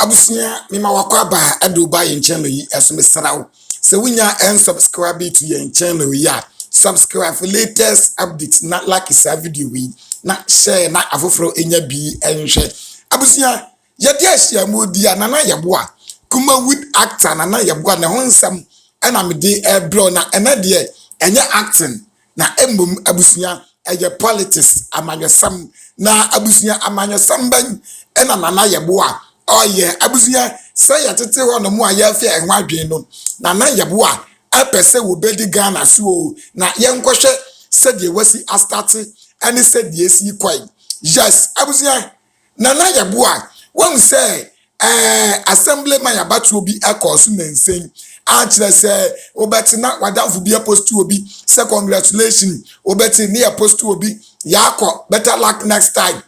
Abusia mima wakwaba aduba yen channel yi esome srawo se wunya en subscribe to yen channel ya subscribe for latest updates na like isa video wi na share na afoforo enya bi enhwe abusia ye de ahia modi anana Yeboah kuma with actor nana Yeboah na honsam ena me de ebro na ena de enya acting na embom abusia eye politics amanyesam na abusia amanyesam ban ena nana Yeboah. Oh yeah, abusia say atete ho no mu ayafe enwadwen no na Yeboah apese wo bedi Ghana so na yenkohwe said ye wasi astarte ani said ye si kwai. Yes, abusia na Yeboah won say assemblyman yabatu obi akos mensen antre say obeti na wadamfo bi post to obi say congratulations obeti near post to obi yakọ better luck next time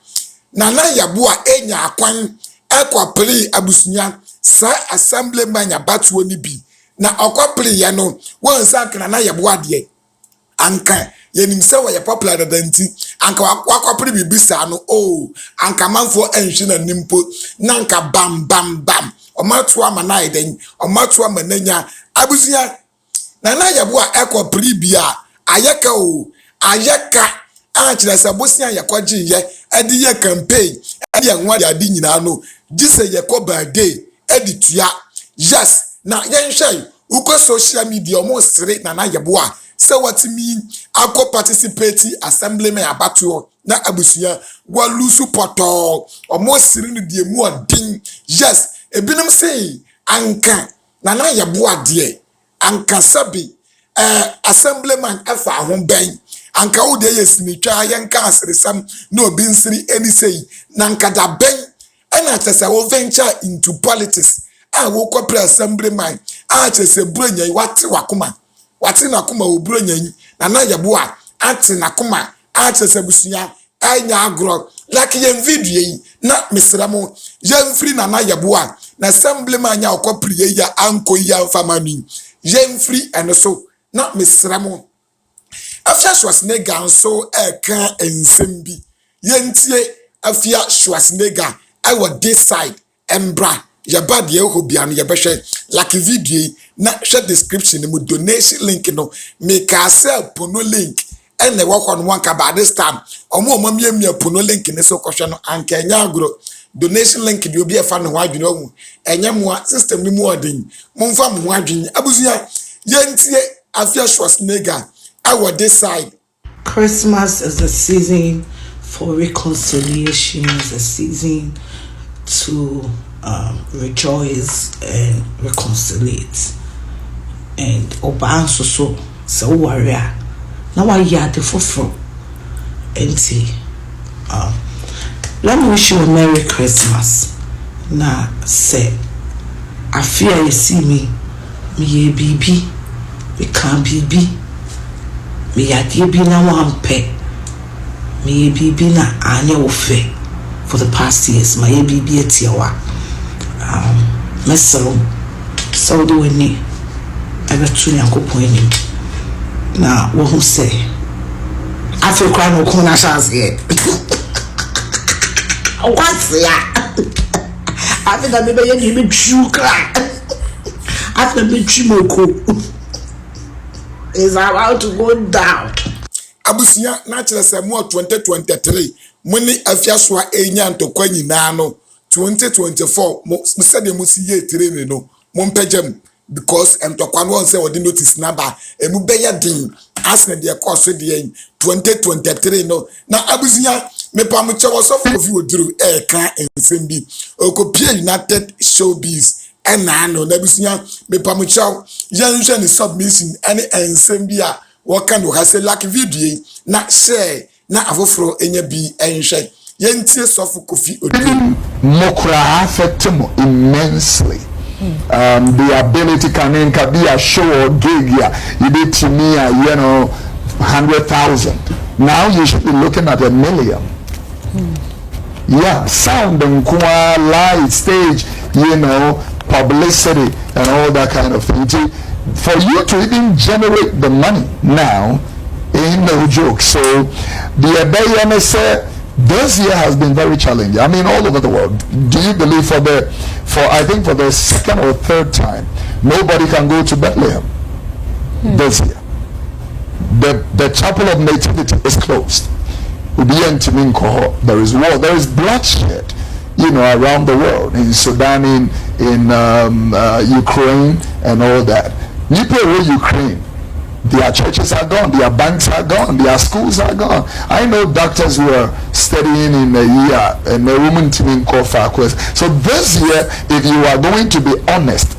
na Yeboah enya akwan ekwa play abusunya sa assemblyman yabatu oni bi na okwa play ya no won sank na Yeboah de Anka yenim se wo ye popular dadanti Anka wakwa play bibisa no oh Anka manfo enhwe na nimpo na Anka bam bam bam omatu amana eden omatu amananya abusunya na Yeboah ekwa play bia ayeka o ayeka anchira sabosia yakwaje ye edi ye campaign edi anwa ya di nyina no gise ye ko birthday edi tua. Yes na yenhwe uko social media omo sire na Yeboah say what me akọ participate assemblyman abatuo na abusuya gwa lusu poto omo sire no die mu odin. Yes ebinom say Anka na Yeboah de Anka sabi assemblyman afa ho ben Anka wo de yesmitwa yenka asresam no obi nsiri eni sei na Anka da ben ena tese wo venture into politics wo corporate assemblyman tese bronya wate wakoma wate nakoma wo bronya na Yeboah ate nakoma tese busuya anya agro like yen video yi na misramo yen free na Yeboah na assemblyman nya corporate ya anko ya famani yen free and so na misramo afia Schwarzenegger so eka ensembi yentie afia Schwarzenegger I was this side embra yaba de hobia no yebehwe like video na share description mu donation link no make yourself pono link and the work on one ka by this time omo miamia pono link ne so kohwe no Anka nya agro donation link de obi efa no adwene ohu enya moa system ni mu odin momfa mo adwene abusuya yentie afia Schwarzenegger I was this side. Christmas is the season for reconciliation, is a season to rejoice and reconciliate. And Oban so warrior. Now I hear the fulfro. Let me wish you a Merry Christmas. Now say, I fear you see me ye baby, we can't be. Me Agye bi na wampe me bibi na anya ofe for the past years my bibi etiawa mesero so do we abetu Nyankopon enim na wo hu say Africa no ko na chance here what's ya after me be ye me tru after me trimoko is about to go down. Abusia na kire se mo 2023 muni afiasoa enya ntokwa nyina no 2024 mo se de mo si ye training no mo mpegem because ntokwa no won se wodi notice number emu beye din asne de course de 2023 no na abusia me pa mo chewo so for Wode3 ka ensem bi okopia United Showbiz ena no na abusia me pa mo chewo yenhwe ni submission any ensem bi a what kind of has like video na share na afoforo enya bi enhwe yentie sofu kofi odu mokra affect him immensely. The ability can be a show or gig, you did to me, 100,000. Now you should be looking at 1 million. Yeah, sound and light stage, publicity and all that kind of thing. For you to even generate the money now, ain't no joke. So the Agye this year has been very challenging. I mean, all over the world. Do you believe for for I think for the second or third time, nobody can go to Bethlehem this year. The chapel of nativity is closed. There is war, there is bloodshed, around the world, in Sudan, in Ukraine, and all that. Ukraine, their churches are gone, their banks are gone, their schools are gone. I know doctors who are studying in a year and a woman team called Farquest. So this year, if you are going to be honest,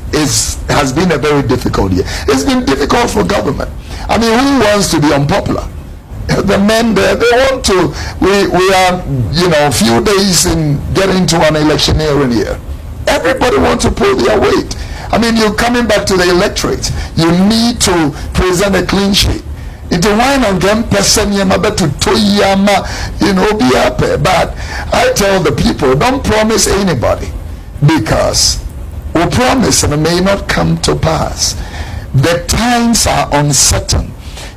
has been a very difficult year. It's been difficult for government. I mean, who wants to be unpopular? The men there, they want to. We are, a few days in getting to an electioneering year. Everybody wants to pull their weight. I mean, you're coming back to the electorate. You need to present a clean sheet. It's a wine on them person to toyama, be up. But I tell the people, don't promise anybody, because we promise and it may not come to pass. The times are uncertain.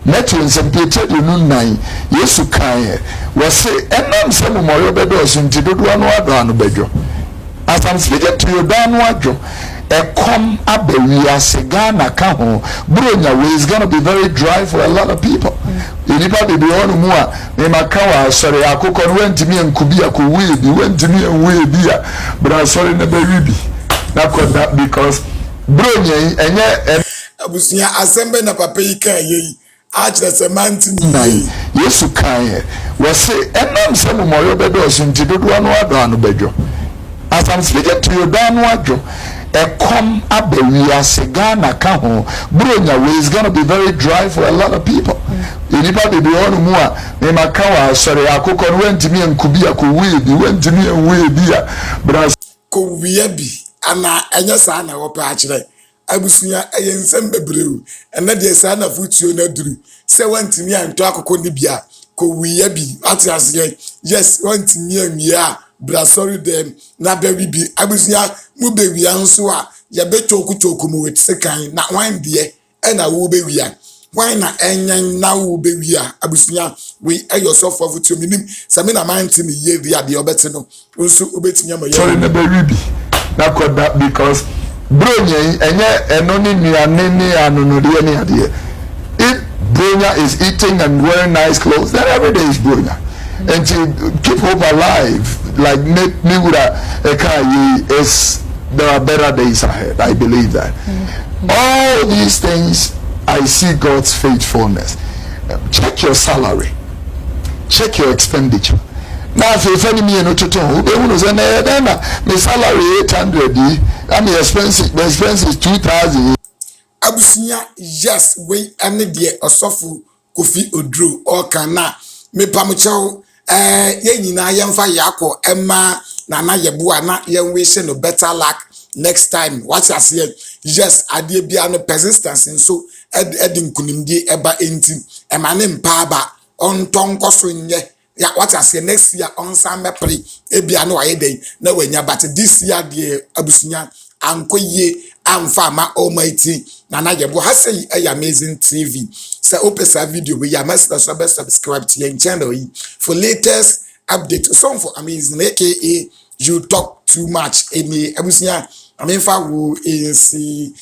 Networks and Peter, Yesu Kanye was say, and I'm some more bedos into the one bejo. As I'm speaking to you, Dan Wadjo, a come up we are Segana Kaho, Brunya is gonna be very dry for a lot of people. Anybody be on more, Nemakawa, sorry, I cook on went to me and Kubia Kuwi, went to me and we beer, but I'm sorry, never be. Not that because Brunya and abusuya asembe na papa yi kan yi achire se manti ni Yesu kan we say enam se mo yo bedo so nti dodo anu ado bejo. As I'm speaking to you down wadjo e come abewia sega na ka ho bronya way is going to be very dry for a lot of people. Inipa be on mu a me makawa sorry akoko no wentimi ankubia ko we bi wentimi enwe bia bra ko wiye bi ana enya sa na wo pa achire abusuya ensem bebreu ena de sa na futuo na duru se wantimi anto akoko ni bia ko wiye bi atiase yes wantimi anwia bra sorry dem na bewi bi abusuya mu bewia nso a ye bechoku mu wetsekan na wan de ena wo bewia wan na enyan na wo bewia abusuya we yourself of futuo minim same na mantimi ye bia de obete no nso obetimi amaye sorry na bewi bi na koda because Bronya enoni ni anu no ni ade. If Bronya is eating and wearing nice clothes, then every day is Bronya. And to keep hope alive, like Miura Ekayi, is there are better days ahead. I believe that. All these things, I see God's faithfulness. Check your salary. Check your expenditure. Now if any me no to say my salary 800 and the expense is 2,000. Abusunya yes we ane de osofu Kofi Odro or kana me pamucho ye nyina yemfa yakọ emma na Yeboah na yen we no better luck next time. What I say yes ade bia no persistence so edin kunimdie eba enti emane mpa ba on tonkoso nye. Yeah, what I say next year on some play ebia no aye dey na wanya but this year the abusunya ankoye amfama almighty na Yeboah say amazing TV. So open sa video we ya must subscribe to your channel for latest update song for amazing aka you talk too much any abusunya I mean fa wo see